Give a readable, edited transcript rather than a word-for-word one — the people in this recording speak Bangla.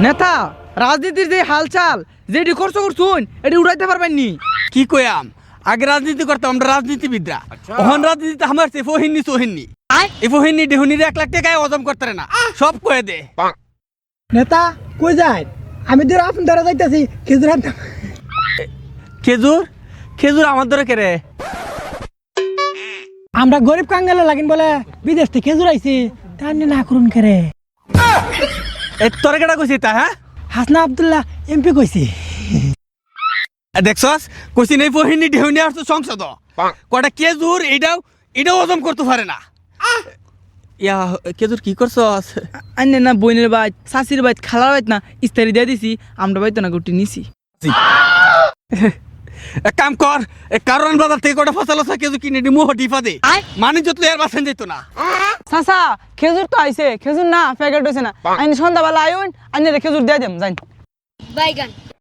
নেতা রাজনীতির যে হালচাল যেটি খরচ করছুন এটি উড়াইতে পারবেন নি। কি কয়াম আগে রাজনীতি করতাম আমরা রাজনীতিবিদরা, ওহন রাজনীতি আমার সে ফহিননি সোহিননি এই ফহিননি ডেহুনির 1 লাখ টাকায় হজম করতে না সব কয়ে দে। নেতা কই যায়? আমি তো আপন ধরে যাইতেছি খেজুর আনতে। খেজুর খেজুর আমার ধরে কে রে? আমরা গরিব কাঙ্গালে লাগিন বলে বিদেশ থেকে খেজুর আইছি, তার না করুন কেরে। তোর কেটা কইছি তা? হ্যাঁ হাসনা আব্দুল্লাহ এমপি কইছি। দেখছস কইছি নেই ফহিননি ডেহুনি আর তো সংসদ কটা খেজুর এটাও হজম করতে পারে না। ইয়া খেজুর কি করছস? আইনে না বইনের বাইত শাশির বাইত খালার বাইত না ইস্তারি দিয়ে দিছি, আমরা বাইতো না গুটি নিছি। এক কাম কর কারণ বাজার থেকে কটা ফসল আছে খেজুর কিনে দি মুহ টিফা দে, মানে যত এর বাসেন যেত না। চাচা খেজুর তো আইছে, খেজুর না প্যাকেট হইছে না, আইনে সন্ধ্যাবেলা আইন আইনে খেজুর দিয়ে দেম যাই। বাইগান